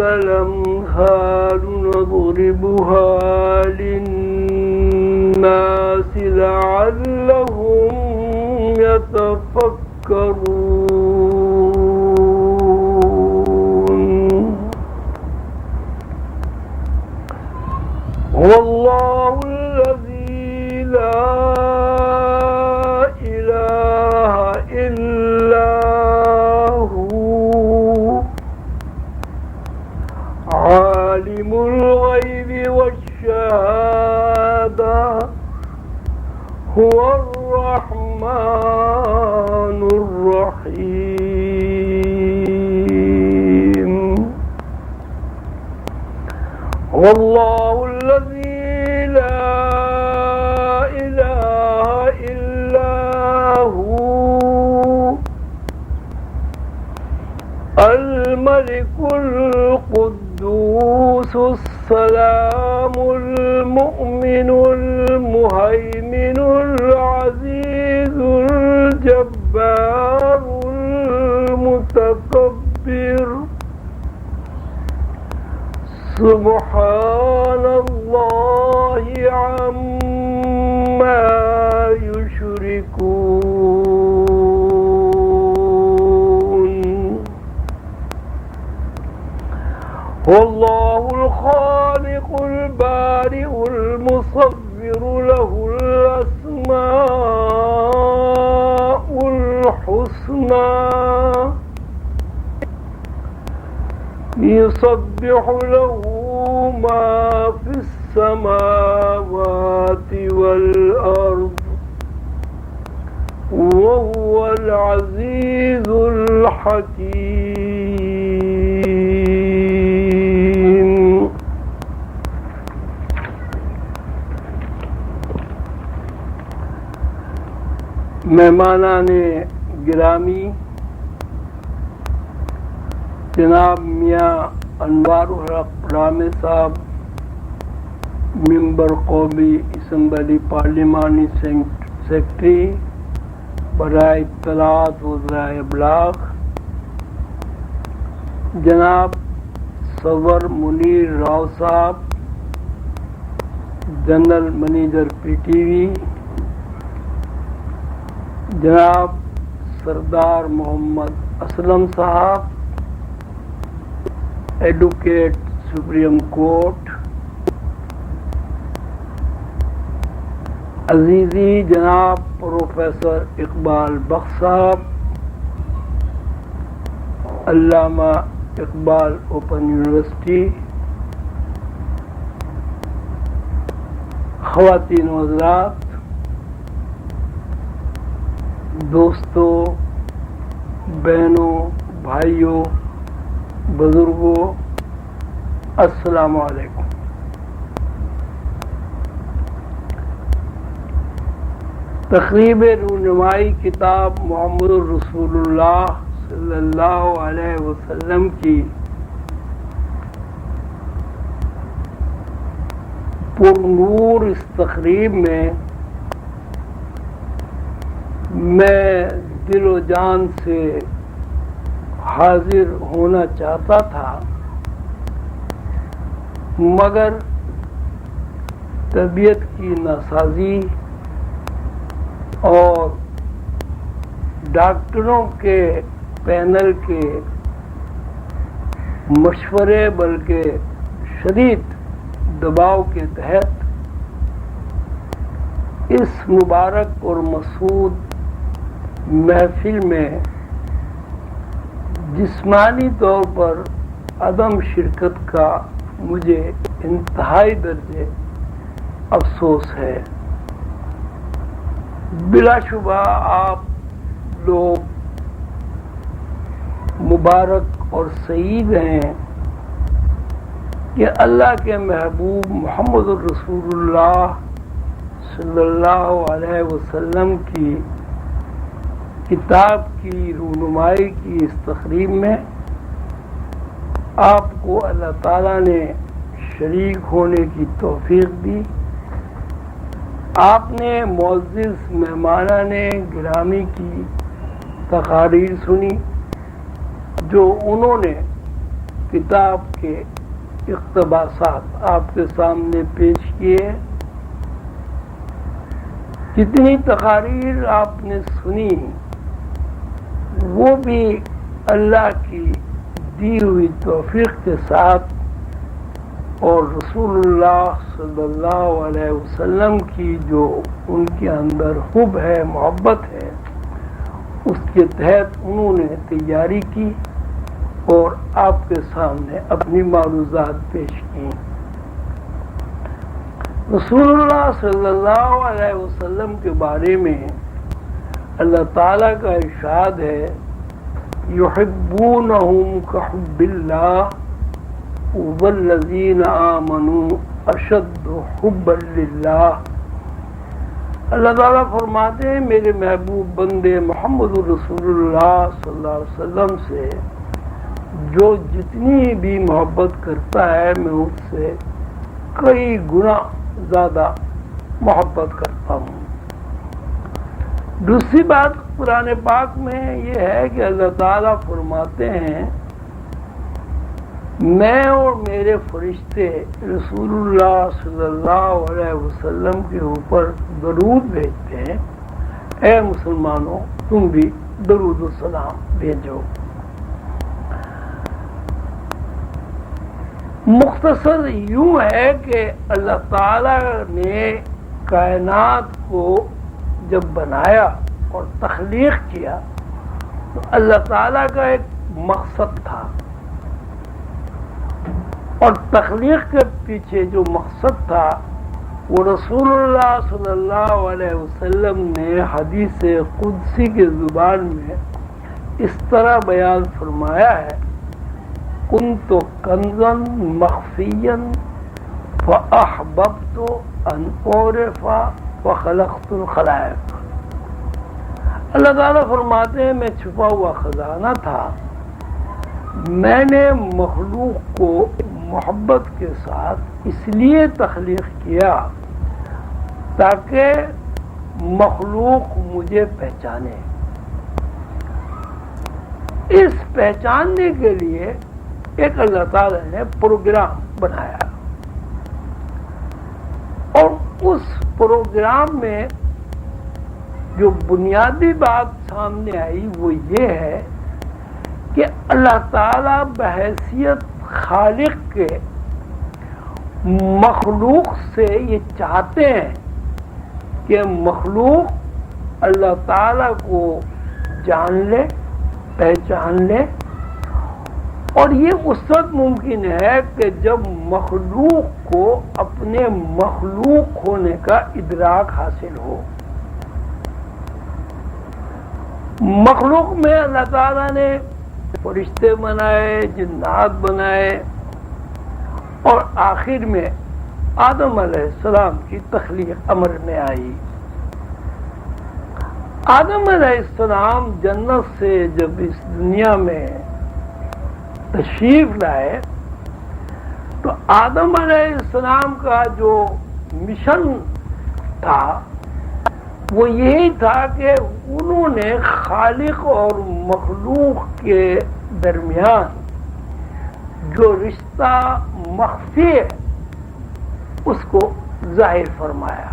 الأمثال نضربها للناس لعلهم يتفكرون والله الذي لا إله إلا هو عالم الغيب والشهادة هو الرحمن الرحيم والله الذي لا إله إلا هو الملك القدوس السلام المؤمن المهيمن العزيز الجبار المتكبر سبحان الله عما يشركون والله الخالق البارئ المصور له الأسماء الحسنى يسبح له ما في السماوات والأرض وهو العزيز الحكيم. مہمانان گرامی، جناب میاں انوار الحق رامے صاحب، ممبر قومی اسمبلی پارلیمانی سیکرٹری برائے اطلاعات و ذرائع ابلاغ، جناب صور منیر راؤ صاحب، general manager P T V, جناب سردار محمد اسلم صاحب، ایڈوکیٹ سپریم کورٹ، عزیزی جناب پروفیسر اقبال بخش صاحب، علامہ اقبال اوپن یونیورسٹی، خواتین و حضرات، دوستوں، بہنوں، بھائیوں، بزرگوں، السلام علیکم۔ تقریب رونمائی کتاب محمد الرسول اللہ صلی اللہ علیہ وسلم کی پرنور اس تقریب میں میں دل و جان سے حاضر ہونا چاہتا تھا، مگر طبیعت کی ناسازی اور ڈاکٹروں کے پینل کے مشورے بلکہ شدید دباؤ کے تحت اس مبارک اور مسعود محفل میں جسمانی طور پر عدم شرکت کا مجھے انتہائی درجے افسوس ہے۔ بلا شبہ آپ لوگ مبارک اور سعید ہیں کہ اللہ کے محبوب محمد الرسول اللہ صلی اللہ علیہ وسلم کی کتاب کی رونمائی کی اس تقریب میں آپ کو اللہ تعالیٰ نے شریک ہونے کی توفیق دی۔ آپ نے معزز مہمانان گرامی کی تقاریر سنی جو انہوں نے کتاب کے اقتباسات آپ کے سامنے پیش کیے. جتنی تقاریر آپ نے سنی وہ بھی اللہ کی دی ہوئی توفیق کے ساتھ اور رسول اللہ صلی اللہ علیہ وسلم کی جو ان کے اندر حب ہے، محبت ہے، اس کے تحت انہوں نے تیاری کی اور آپ کے سامنے اپنی معروضات پیش کی. رسول اللہ صلی اللہ علیہ وسلم کے بارے میں اللہ تعالیٰ کا ارشاد ہے یحبونہم کحب اللہ والذین آمنوا اشد حبا للہ. اللہ تعالیٰ فرماتے ہیں میرے محبوب بندے محمد رسول اللہ صلی اللہ علیہ وسلم سے جو جتنی بھی محبت کرتا ہے میں اس سے کئی گنا زیادہ محبت کرتا ہوں. دوسری بات قرآن پاک میں یہ ہے کہ اللہ تعالیٰ فرماتے ہیں میں اور میرے فرشتے رسول اللہ صلی اللہ علیہ وسلم کے اوپر درود بھیجتے ہیں. اے مسلمانوں تم بھی درود و سلام بھیجو. مختصر یوں ہے کہ اللہ تعالیٰ نے کائنات کو جب بنایا اور تخلیق کیا تو اللہ تعالیٰ کا ایک مقصد تھا اور تخلیق کے پیچھے جو مقصد تھا وہ رسول اللہ صلی اللہ علیہ وسلم نے حدیث قدسی کی زبان میں اس طرح بیان فرمایا ہے کنت کنزا مخفیا فاحببت ان اعرف وخلقت الخلائق. اللہ تعالیٰ فرماتے ہیں میں چھپا ہوا خزانہ تھا، میں نے مخلوق کو محبت کے ساتھ اس لیے تخلیق کیا تاکہ مخلوق مجھے پہچانے. اس پہچاننے کے لیے ایک اللہ تعالیٰ نے پروگرام بنایا اور اس پروگرام میں جو بنیادی بات سامنے آئی وہ یہ ہے کہ اللہ تعالیٰ بحیثیت خالق کے مخلوق سے یہ چاہتے ہیں کہ مخلوق اللہ تعالیٰ کو جان لے، پہچان لے. اور یہ اس وقت ممکن ہے کہ جب مخلوق کو اپنے مخلوق ہونے کا ادراک حاصل ہو. مخلوق میں اللہ تعالیٰ نے فرشتے بنائے، جنات بنائے اور آخر میں آدم علیہ السلام کی تخلیق عمل میں آئی. آدم علیہ السلام جنت سے جب اس دنیا میں تشریف لائے تو آدم علیہ السلام کا جو مشن تھا وہ یہی تھا کہ انہوں نے خالق اور مخلوق کے درمیان جو رشتہ مخفی ہے اس کو ظاہر فرمایا.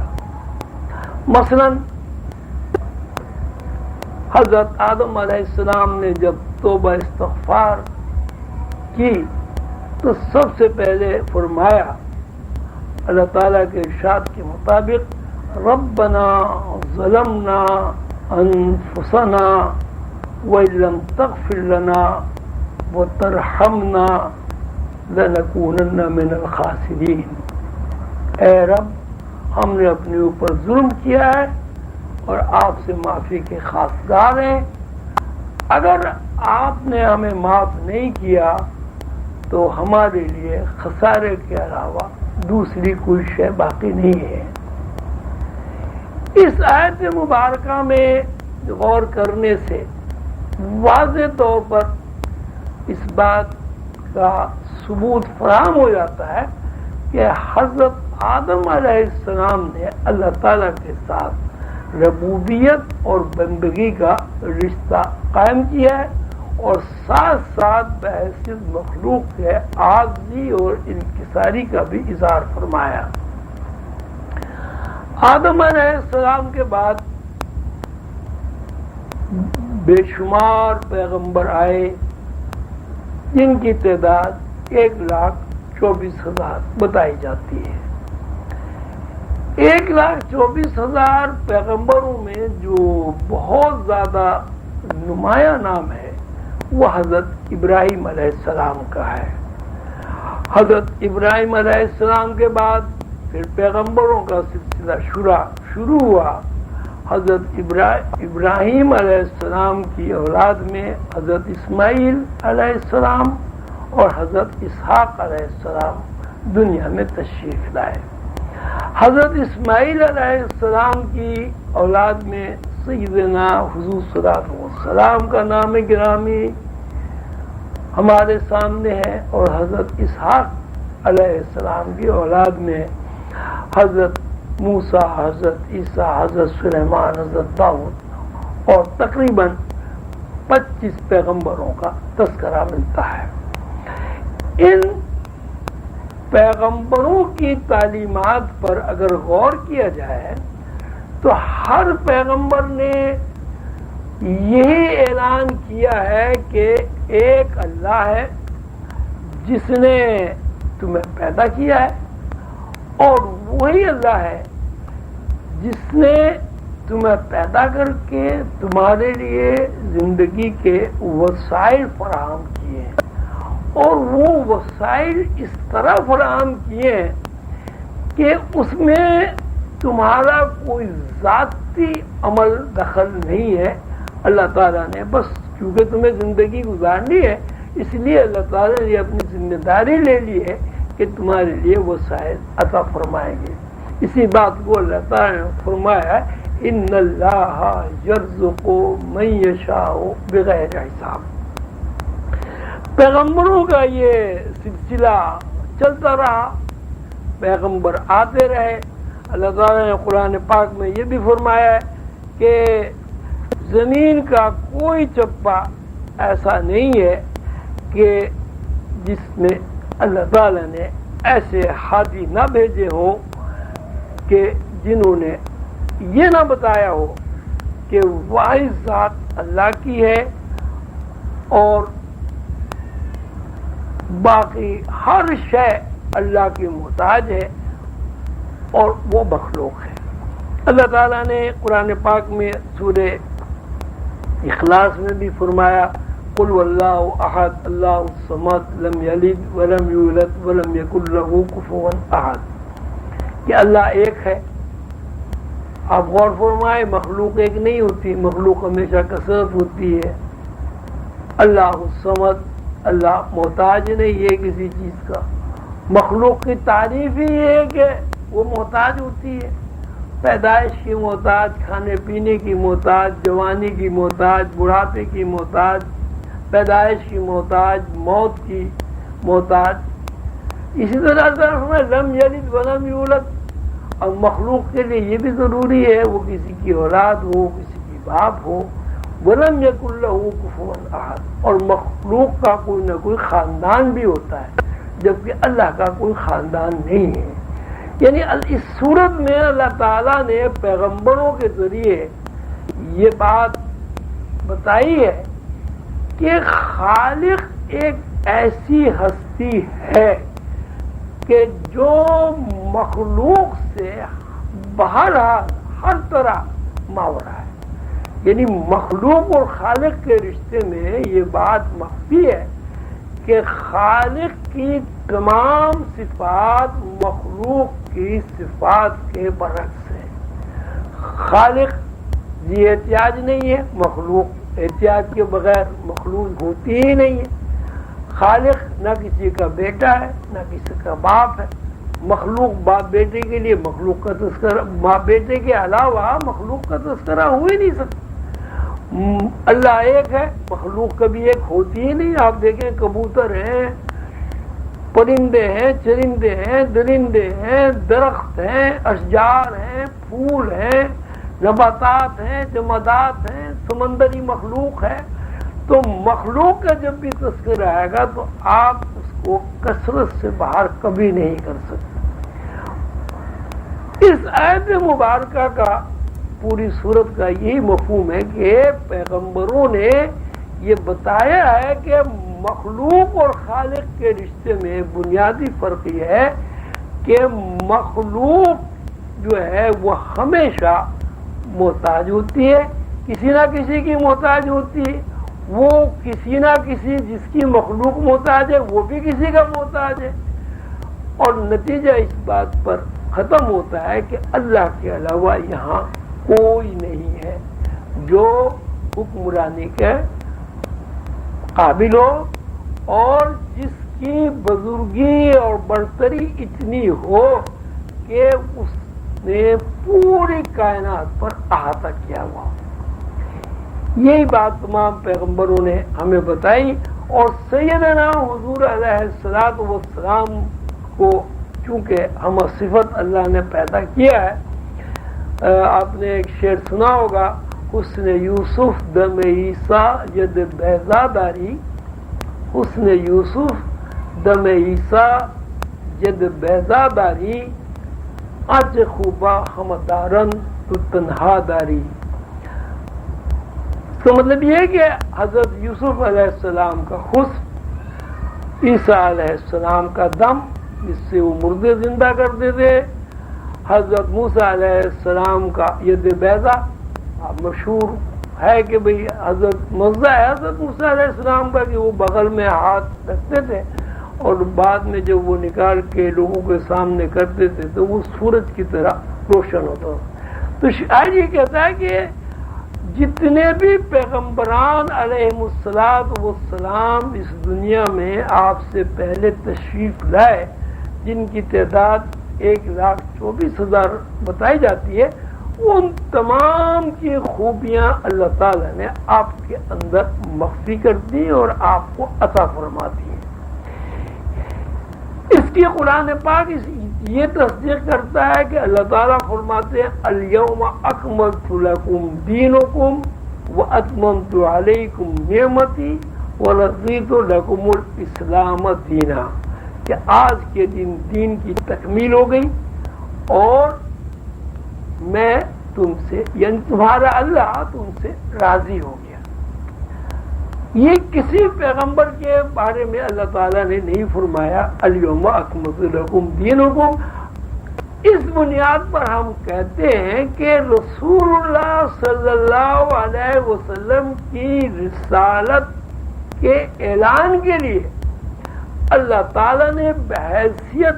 مثلا حضرت آدم علیہ السلام نے جب توبہ استغفار کی تو سب سے پہلے فرمایا اللہ تعالیٰ کے ارشاد کے مطابق ربنا ظلمنا انفسنا وَإِن لَّمْ تَغْفِرْ لَنَا وَتَرْحَمْنَا لَنَكُونَنَّ مِنَ الْخَاسِرِينَ. اے رب ہم نے اپنے اوپر ظلم کیا ہے اور آپ سے معافی کے خواستگار ہیں. اگر آپ نے ہمیں معاف نہیں کیا تو ہمارے لیے خسارے کے علاوہ دوسری کوئی شے باقی نہیں ہے. اس آیت مبارکہ میں غور کرنے سے واضح طور پر اس بات کا ثبوت فراہم ہو جاتا ہے کہ حضرت آدم علیہ السلام نے اللہ تعالیٰ کے ساتھ ربوبیت اور بندگی کا رشتہ قائم کیا ہے اور ساتھ ساتھ بحیثیت مخلوق کے عاجزی اور انکساری کا بھی اظہار فرمایا۔ آدم علیہ السلام کے بعد بے شمار پیغمبر آئے جن کی تعداد 1,24,000 بتائی جاتی ہے۔ 1,24,000 پیغمبروں میں جو بہت زیادہ نمایاں نام ہے وہ حضرت ابراہیم علیہ السلام کا ہے۔ حضرت ابراہیم علیہ السلام کے بعد پھر پیغمبروں کا سلسلہ شروع ہوا۔ حضرت ابراہیم علیہ السلام کی اولاد میں حضرت اسماعیل علیہ السلام اور حضرت اسحاق علیہ السلام دنیا میں تشریف لائے۔ حضرت اسماعیل علیہ السلام کی اولاد میں سیدنا حضور صلی اللہ علیہ وسلم کا نام گرامی ہمارے سامنے ہے، اور حضرت اسحاق علیہ السلام کی اولاد میں حضرت موسیٰ، حضرت عیسیٰ، حضرت سلیمان، حضرت داؤد اور تقریباً 25 پیغمبروں کا تذکرہ ملتا ہے۔ ان پیغمبروں کی تعلیمات پر اگر غور کیا جائے تو ہر پیغمبر نے یہی اعلان کیا ہے کہ ایک اللہ ہے جس نے تمہیں پیدا کیا ہے، اور وہی اللہ ہے جس نے تمہیں پیدا کر کے تمہارے لیے زندگی کے وسائل فراہم کیے ہیں، اور وہ وسائل اس طرح فراہم کیے ہیں کہ اس میں تمہارا کوئی ذاتی عمل دخل نہیں ہے۔ اللہ تعالیٰ نے بس کیونکہ تمہیں زندگی گزارنی ہے اس لیے اللہ تعالیٰ نے اپنی ذمہ داری لے لی ہے کہ تمہارے لیے وسائل عطا فرمائیں گے۔ اسی بات کو اللہ تعالیٰ نے فرمایا ان اللہ یرزق من یشاء بغیر حساب۔ پیغمبروں کا یہ سلسلہ چلتا رہا، پیغمبر آتے رہے۔ اللہ تعالیٰ نے قرآن پاک میں یہ بھی فرمایا ہے کہ زمین کا کوئی چپا ایسا نہیں ہے کہ جس میں اللہ تعالیٰ نے ایسے ہادی نہ بھیجے ہوں کہ جنہوں نے یہ نہ بتایا ہو کہ واحد ذات اللہ کی ہے اور باقی ہر شے اللہ کی محتاج ہے اور وہ مخلوق ہے۔ اللہ تعالیٰ نے قرآن پاک میں سورہ اخلاص میں بھی فرمایا قل واللہ احد اللہ الصمد لم یلد ولم یولد ولم یکن لہ کفوا احد، کہ اللہ ایک ہے۔ آپ غور فرمائے، مخلوق ایک نہیں ہوتی، مخلوق ہمیشہ کثرت ہوتی ہے۔ اللہ الصمد، اللہ محتاج نہیں ہے کسی چیز کا۔ مخلوق کی تعریف ہی یہ ہے کہ وہ محتاج ہوتی ہے، پیدائش کی محتاج، کھانے پینے کی محتاج، جوانی کی محتاج، بڑھاپے کی محتاج، پیدائش کی محتاج، موت کی محتاج۔ اسی طرح لم یلد ولم یولد، اور مخلوق کے لیے یہ بھی ضروری ہے وہ کسی کی اولاد ہو، کسی کی باپ ہو۔ ولم یکن لہ کفوا احد، اور مخلوق کا کوئی نہ کوئی خاندان بھی ہوتا ہے جبکہ اللہ کا کوئی خاندان نہیں ہے۔ یعنی اس صورت میں اللہ تعالیٰ نے پیغمبروں کے ذریعے یہ بات بتائی ہے کہ خالق ایک ایسی ہستی ہے کہ جو مخلوق سے بہرحال ہر طرح ماورا ہے۔ یعنی مخلوق اور خالق کے رشتے میں یہ بات مخفی ہے کہ خالق کی تمام صفات مخلوق کی صفات کے برعکس ہے۔ خالق ذی احتیاج نہیں ہے، مخلوق احتیاج کے بغیر مخلوق ہوتی ہی نہیں ہے۔ خالق نہ کسی کا بیٹا ہے نہ کسی کا باپ ہے۔ مخلوق باپ بیٹے کے لیے مخلوق کا تذکرہ، باپ بیٹے کے علاوہ مخلوق کا تذکرہ ہو ہی نہیں سکتا۔ اللہ ایک ہے، مخلوق کبھی ایک ہوتی ہی نہیں۔ آپ دیکھیں کبوتر ہیں، پرندے ہیں، چرندے ہیں، درندے ہیں، درخت ہیں، اشجار ہیں، پھول ہیں، نباتات ہیں، جمادات ہیں، سمندری مخلوق ہے، تو مخلوق کا جب بھی تذکرہ آئے گا تو آپ اس کو کثرت سے باہر کبھی نہیں کر سکتے. اس آیت مبارکہ کا پوری صورت کا یہی مفہوم ہے کہ پیغمبروں نے یہ بتایا ہے کہ مخلوق اور خالق کے رشتے میں بنیادی فرق یہ ہے کہ مخلوق جو ہے وہ ہمیشہ محتاج ہوتی ہے، کسی نہ کسی کی محتاج ہوتی ہے. وہ کسی نہ کسی جس کی مخلوق محتاج ہے وہ بھی کسی کا محتاج ہے، اور نتیجہ اس بات پر ختم ہوتا ہے کہ اللہ کے علاوہ یہاں کوئی نہیں ہے جو حکمرانی کے قابل ہو اور جس کی بزرگی اور برتری اتنی ہو کہ اس نے پوری کائنات پر احاطہ کیا ہوا. یہی بات تمام پیغمبروں نے ہمیں بتائی، اور سیدنا حضور علیہ الصلوۃ والسلام کو چونکہ ہم صفت اللہ نے پیدا کیا ہے. آپ نے ایک شعر سنا ہوگا، حسن یوسف دم عیسیٰ ید بیضا داری، حسن یوسف دم عیسیٰ ید بیضا داری، اج خوبا ہمدارن تو تنہا داری. تو مطلب یہ ہے کہ حضرت یوسف علیہ السلام کا حسن، عیسیٰ علیہ السلام کا دم جس سے وہ مردے زندہ کرتے تھے، حضرت موسیٰ علیہ السلام کا ید بیضا، مشہور ہے کہ بھئی حضرت مزہ ہے حضرت موسیٰ علیہ السلام کا کہ وہ بغل میں ہاتھ رکھتے تھے اور بعد میں جب وہ نکال کے لوگوں کے سامنے کرتے تھے تو وہ سورج کی طرح روشن ہوتا. تو شاعر یہ کہتا ہے کہ جتنے بھی پیغمبران علیہم الصلوۃ والسلام اس دنیا میں آپ سے پہلے تشریف لائے، جن کی تعداد 1,24,000 بتائی جاتی ہے، ان تمام کی خوبیاں اللہ تعالیٰ نے آپ کے اندر مخفی کر دی اور آپ کو عطا فرما دی. اس کی قرآن پاک یہ تصدیق کرتا ہے کہ اللہ تعالیٰ فرماتے ہیں الیوم اکملت لکم دینکم واتممت علیکم نعمتی ورضیت لکم الاسلام دینا، کہ آج کے دن دین کی تکمیل ہو گئی اور میں تم سے یعنی تمہارا اللہ تم سے راضی ہو گیا. یہ کسی پیغمبر کے بارے میں اللہ تعالیٰ نے نہیں فرمایا الیوم اکملت لکم دینکم. اس بنیاد پر ہم کہتے ہیں کہ رسول اللہ صلی اللہ علیہ وسلم کی رسالت کے اعلان کے لیے اللہ تعالیٰ نے بحیثیت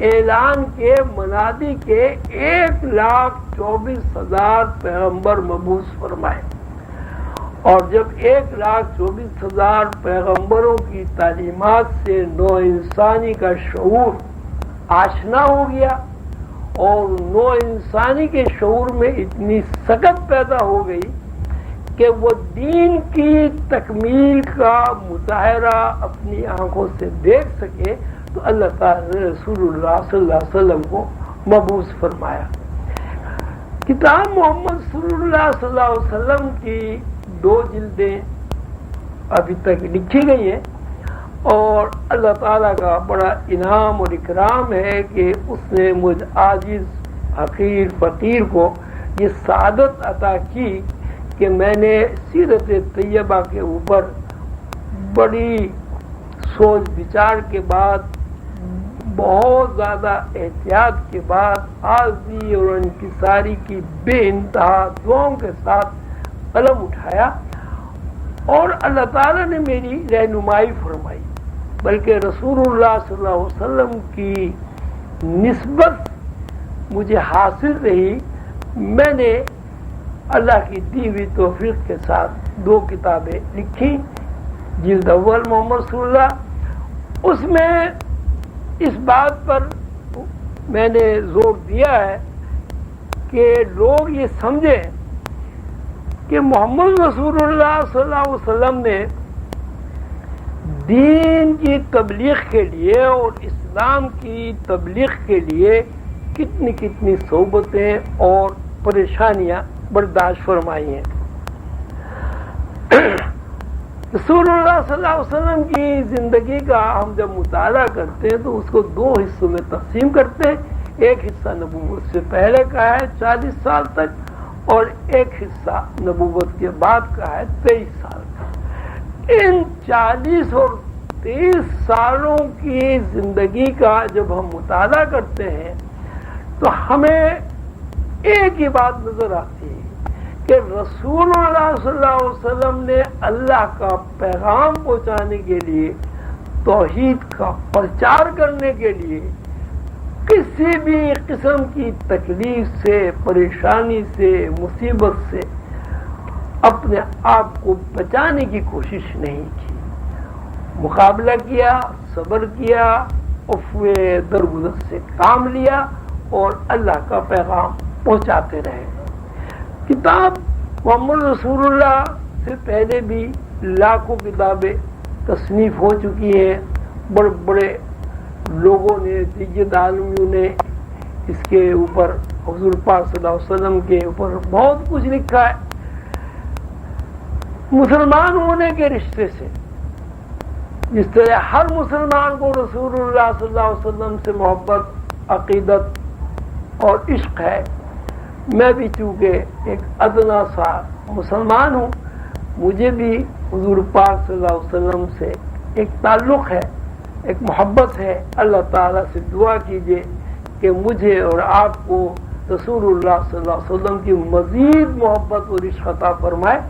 اعلان کے منادی کے 1,24,000 پیغمبر مبعوث فرمائے. اور جب 1,24,000 پیغمبروں کی تعلیمات سے نوع انسانی کا شعور آشنا ہو گیا اور نوع انسانی کے شعور میں اتنی سکت پیدا ہو گئی کہ وہ دین کی تکمیل کا مظاہرہ اپنی آنکھوں سے دیکھ سکے، تو اللہ تعالی نے رسول اللہ صلی اللہ علیہ وسلم کو مبعوث فرمایا. کتاب محمد صلی اللہ صلی اللہ علیہ وسلم کی 2 جلدیں ابھی تک لکھی گئی ہیں، اور اللہ تعالیٰ کا بڑا انعام اور اکرام ہے کہ اس نے مجھ عاجز حقیر فقیر کو یہ سعادت عطا کی کہ میں نے سیرت طیبہ کے اوپر بڑی سوچ بچار کے بعد، بہت زیادہ احتیاط کے بعد، عاجزی اور انکساری کی بے انتہا دعاؤں کے ساتھ قلم اٹھایا، اور اللہ تعالیٰ نے میری رہنمائی فرمائی. بلکہ رسول اللہ صلی اللہ علیہ وسلم کی نسبت مجھے حاصل رہی. میں نے اللہ کی دی ہوئی توفیق کے ساتھ 2 کتابیں لکھی. جلد اول محمد صلی اللہ، اس میں اس بات پر میں نے زور دیا ہے کہ لوگ یہ سمجھیں کہ محمد رسول اللہ صلی اللہ علیہ وسلم نے دین کی تبلیغ کے لیے اور اسلام کی تبلیغ کے لیے کتنی کتنی صعوبتیں اور پریشانیاں برداشت فرمائی ہیں. رسول اللہ صلی اللہ علیہ وسلم کی زندگی کا ہم جب مطالعہ کرتے ہیں تو اس کو دو حصوں میں تقسیم کرتے ہیں. ایک حصہ نبوت سے پہلے کا ہے 40 سال تک، اور ایک حصہ نبوت کے بعد کا ہے 23 سال کا. ان 40 اور 23 سالوں کی زندگی کا جب ہم مطالعہ کرتے ہیں تو ہمیں ایک ہی بات نظر آتی ہے کہ رسول اللہ صلی اللہ علیہ وسلم نے اللہ کا پیغام پہنچانے کے لیے، توحید کا پرچار کرنے کے لیے کسی بھی قسم کی تکلیف سے، پریشانی سے، مصیبت سے اپنے آپ کو بچانے کی کوشش نہیں کی. مقابلہ کیا، صبر کیا، افوے درگزر سے کام لیا اور اللہ کا پیغام پہنچاتے رہے. کتاب محمد رسول اللہ سے پہلے بھی لاکھوں کتابیں تصنیف ہو چکی ہیں. بڑے بڑے لوگوں نے، دیجیت عالمیوں نے اس کے اوپر، حضور پاک صلی اللہ علیہ وسلم کے اوپر بہت کچھ لکھا ہے. مسلمان ہونے کے رشتے سے جس طرح ہر مسلمان کو رسول اللہ صلی اللہ علیہ وسلم سے محبت، عقیدت اور عشق ہے، میں بھی چونکہ ایک ادنا سا مسلمان ہوں، مجھے بھی حضور پاک صلی اللہ علیہ وسلم سے ایک تعلق ہے، ایک محبت ہے. اللہ تعالیٰ سے دعا کیجئے کہ مجھے اور آپ کو رسول اللہ صلی اللہ علیہ وسلم کی مزید محبت اور عشق عطا فرمائے.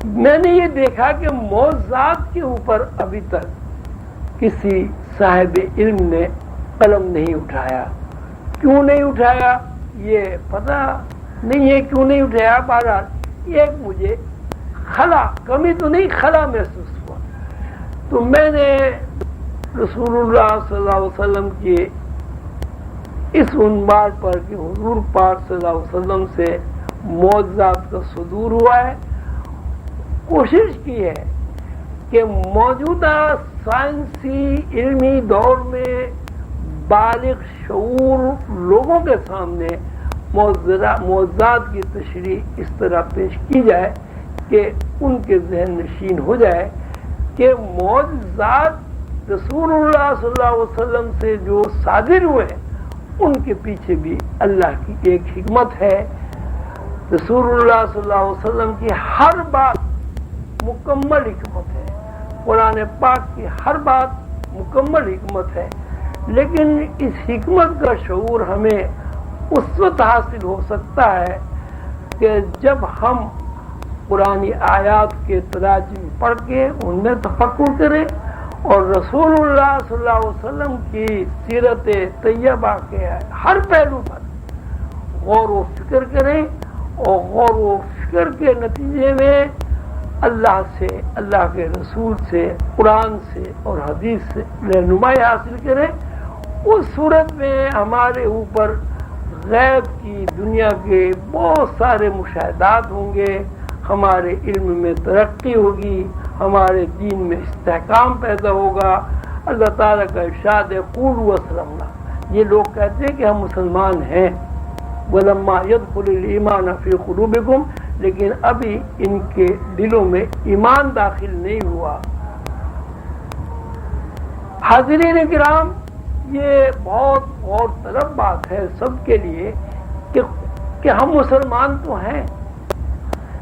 میں نے یہ دیکھا کہ موضوعات کے اوپر ابھی تک کسی صاحب علم نے قلم نہیں اٹھایا. کیوں نہیں اٹھایا یہ پتہ نہیں ہے، کیوں نہیں اٹھایا. بہرحال ایک مجھے کمی تو نہیں، خلا محسوس ہوا. تو میں نے رسول اللہ صلی اللہ علیہ وسلم کی اس عنوان پر کہ حضور پاک صلی اللہ علیہ وسلم سے معجزات کا صدور ہوا ہے، کوشش کی ہے کہ موجودہ سائنسی علمی دور میں بالغ شعور لوگوں کے سامنے معجزات کی تشریح اس طرح پیش کی جائے کہ ان کے ذہن نشین ہو جائے کہ معجزات رسول اللہ صلی اللہ علیہ وسلم سے جو صادر ہوئے ان کے پیچھے بھی اللہ کی ایک حکمت ہے. رسول اللہ صلی اللہ علیہ وسلم کی ہر بات مکمل حکمت ہے، قرآن پاک کی ہر بات مکمل حکمت ہے، لیکن اس حکمت کا شعور ہمیں اس وقت حاصل ہو سکتا ہے کہ جب ہم قرآنی آیات کے تراجم پڑھ کے ان میں تفکر کریں اور رسول اللہ صلی اللہ علیہ وسلم کی سیرت طیبہ کے ہر پہلو پر غور و فکر کریں، اور غور و فکر کے نتیجے میں اللہ سے، اللہ کے رسول سے، قرآن سے اور حدیث سے رہنمائی حاصل کریں. اس صورت میں ہمارے اوپر غیب کی دنیا کے بہت سارے مشاہدات ہوں گے، ہمارے علم میں ترقی ہوگی، ہمارے دین میں استحکام پیدا ہوگا. اللہ تعالیٰ کا ارشاد ہے قولوا اسلمنا. یہ لوگ کہتے ہیں کہ ہم مسلمان ہیں، وَلَمَّا يَدْخُلِ الْإِيمَانَ فِي قُلُوبِكُمْ، لیکن ابھی ان کے دلوں میں ایمان داخل نہیں ہوا. حاضرین کرام، یہ بہت غور طلب بات ہے سب کے لیے کہ ہم مسلمان تو ہیں،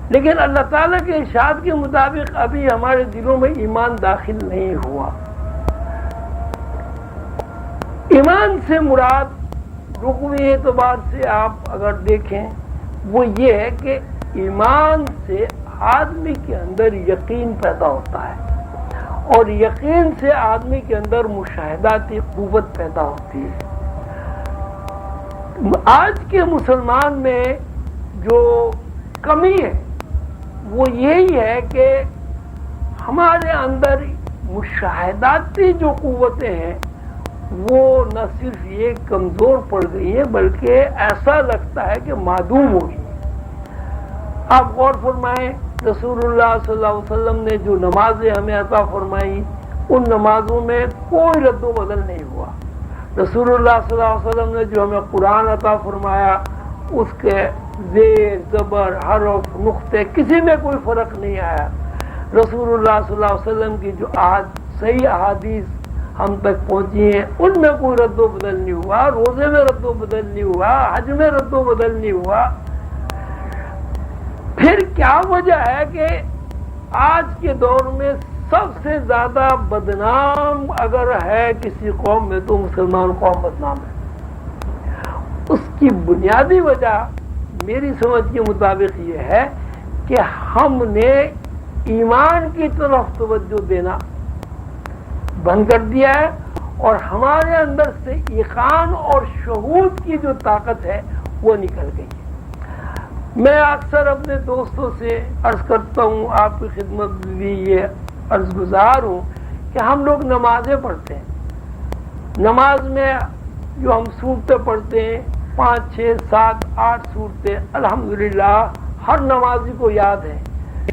لیکن اللہ تعالیٰ کے ارشاد کے مطابق ابھی ہمارے دلوں میں ایمان داخل نہیں ہوا. ایمان سے مراد لغوی اعتبار سے آپ اگر دیکھیں وہ یہ ہے کہ ایمان سے آدمی کے اندر یقین پیدا ہوتا ہے، اور یقین سے آدمی کے اندر مشاہداتی قوت پیدا ہوتی ہے. آج کے مسلمان میں جو کمی ہے وہ یہی ہے کہ ہمارے اندر مشاہداتی جو قوتیں ہیں وہ نہ صرف یہ کمزور پڑ گئی ہیں بلکہ ایسا لگتا ہے کہ معدوم ہو گئی. آپ غور فرمائیں، رسول اللہ صلی اللہ علیہ وسلم نے جو نمازیں ہمیں عطا فرمائیں ان نمازوں میں کوئی رد و بدل نہیں ہوا. رسول اللہ صلی اللہ علیہ وسلم نے جو ہمیں قرآن عطا فرمایا اس کے زیر، زبر، حرف، نقطے کسی میں کوئی فرق نہیں آیا. رسول اللہ صلی اللہ علیہ وسلم کی جو صحیح احادیث ہم تک پہنچی ہیں ان میں کوئی رد و بدل نہیں ہوا، روزے میں رد و بدل نہیں ہوا، حج میں رد و بدل نہیں ہوا، پھر کیا وجہ ہے کہ آج کے دور میں سب سے زیادہ بدنام اگر ہے کسی قوم میں تو مسلمان قوم بدنام ہے؟ اس کی بنیادی وجہ میری سمجھ کے مطابق یہ ہے کہ ہم نے ایمان کی طرف توجہ دینا بند کر دیا ہے اور ہمارے اندر سے ایقان اور شہود کی جو طاقت ہے وہ نکل گئی ہے۔ میں اکثر اپنے دوستوں سے عرض کرتا ہوں، آپ کی خدمت بھی یہ عرض گزار ہوں کہ ہم لوگ نمازیں پڑھتے ہیں، نماز میں جو ہم صورتیں پڑھتے ہیں 5 6 7 8 صورتیں الحمدللہ ہر نمازی کو یاد ہے،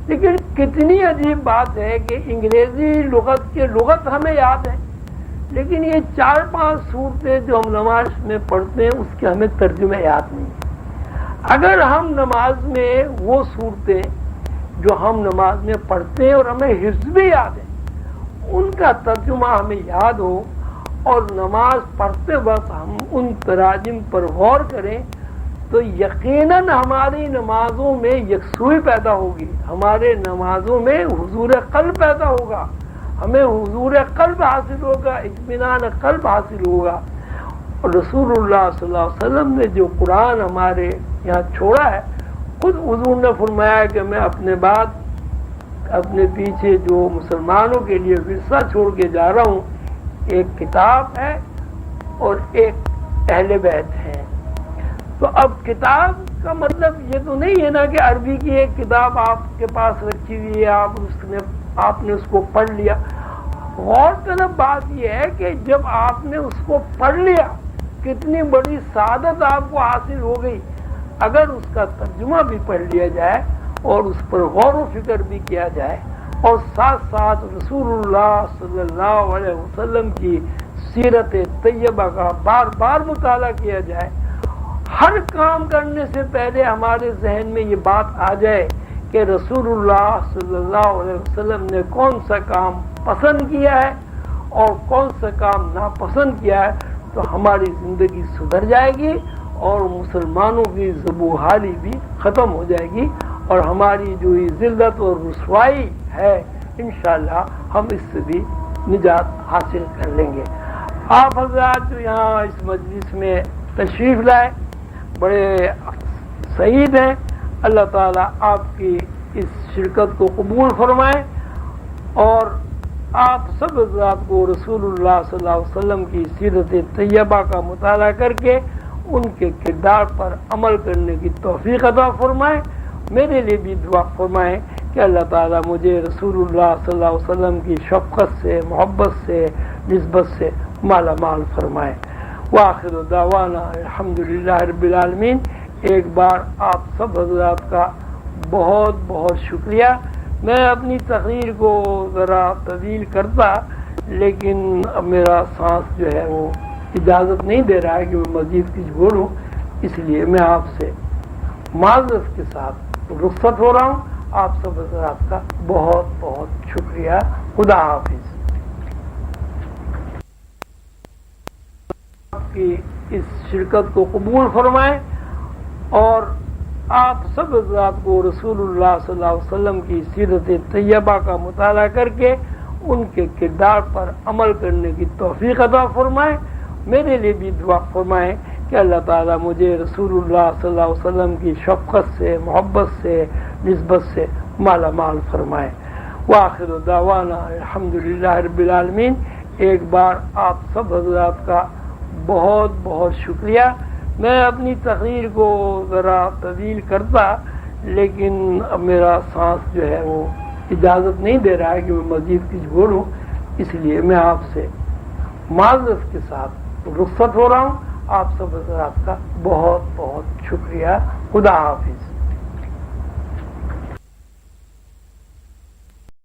لیکن کتنی عجیب بات ہے کہ انگریزی لغت کے لغت ہمیں یاد ہے، لیکن یہ 4 5 صورتیں جو ہم نماز میں پڑھتے ہیں اس کے ہمیں ترجمے یاد نہیں ہیں۔ اگر ہم نماز میں وہ صورتیں جو ہم نماز میں پڑھتے ہیں اور ہمیں حفظ بھی یاد ہے ان کا ترجمہ ہمیں یاد ہو اور نماز پڑھتے وقت ہم ان تراجم پر غور کریں تو یقیناً ہماری نمازوں میں یکسوئی پیدا ہوگی، ہمارے نمازوں میں حضور قلب پیدا ہوگا، ہمیں حضور قلب حاصل ہوگا، اطمینان قلب حاصل ہوگا۔ اور رسول اللہ صلی اللہ علیہ وسلم نے جو قرآن ہمارے یہاں چھوڑا ہے، خود حضور نے فرمایا کہ میں اپنے بعد اپنے پیچھے جو مسلمانوں کے لیے ورثہ چھوڑ کے جا رہا ہوں، ایک کتاب ہے اور ایک اہل بیت ہے۔ تو اب کتاب کا مطلب یہ تو نہیں ہے نا کہ عربی کی ایک کتاب آپ کے پاس رکھی ہوئی ہے، آپ نے اس کو پڑھ لیا۔ غور طلب بات یہ ہے کہ جب آپ نے اس کو پڑھ لیا کتنی بڑی سعادت آپ کو حاصل ہو گئی۔ اگر اس کا ترجمہ بھی پڑھ لیا جائے اور اس پر غور و فکر بھی کیا جائے اور ساتھ ساتھ رسول اللہ صلی اللہ علیہ وسلم کی سیرت طیبہ کا بار بار مطالعہ کیا جائے، ہر کام کرنے سے پہلے ہمارے ذہن میں یہ بات آ جائے کہ رسول اللہ صلی اللہ علیہ وسلم نے کون سا کام پسند کیا ہے اور کون سا کام ناپسند کیا ہے، تو ہماری زندگی سدھر جائے گی اور مسلمانوں کی ذبح حالی بھی ختم ہو جائے گی اور ہماری جو یہ ذلت اور رسوائی ہے انشاءاللہ ہم اس سے بھی نجات حاصل کر لیں گے۔ آپ حضرات جو یہاں اس مجلس میں تشریف لائے بڑے سعید ہیں، اللہ تعالیٰ آپ کی اس شرکت کو قبول فرمائے اور آپ سب حضرات کو رسول اللہ صلی اللہ علیہ وسلم کی سیرت طیبہ کا مطالعہ کر کے ان کے کردار پر عمل کرنے کی توفیق عطا فرمائے۔ میرے لیے بھی دعا فرمائیں کہ اللہ تعالیٰ مجھے رسول اللہ صلی اللہ علیہ وسلم کی شفقت سے، محبت سے، نسبت سے مالا مال فرمائے۔ وآخر دعوانا الحمدللہ رب العالمین۔ ایک بار آپ سب حضرات کا بہت بہت شکریہ۔ میں اپنی تقریر کو ذرا طویل کرتا لیکن اب میرا سانس جو ہے وہ اجازت نہیں دے رہا ہے کہ میں مزید کچھ بولوں، اس لیے میں آپ سے معذرت کے ساتھ رخصت ہو رہا ہوں۔ آپ سب حضرات کا بہت بہت شکریہ۔ خدا حافظ۔ آپ کی اس شرکت کو قبول فرمائیں اور آپ سب حضرات کو رسول اللہ صلی اللہ علیہ وسلم کی سیرت طیبہ کا مطالعہ کر کے ان کے کردار پر عمل کرنے کی توفیق عطا فرمائے۔ میرے لیے بھی دعا فرمائیں کہ اللہ تعالیٰ مجھے رسول اللہ صلی اللہ علیہ وسلم کی شفقت سے، محبت سے، نسبت سے مالا مال فرمائے۔ وآخر دعوانا الحمدللہ رب العالمین۔ ایک بار آپ سب حضرات کا بہت بہت شکریہ۔ میں اپنی تقریر کو ذرا طویل کرتا لیکن اب میرا سانس جو ہے وہ اجازت نہیں دے رہا ہے کہ میں مزید کچھ بولوں، اس لیے میں آپ سے معذرت کے ساتھ رخصت ہو رہا ہوں۔ آپ سب حضرات کا بہت بہت شکریہ۔ خدا حافظ۔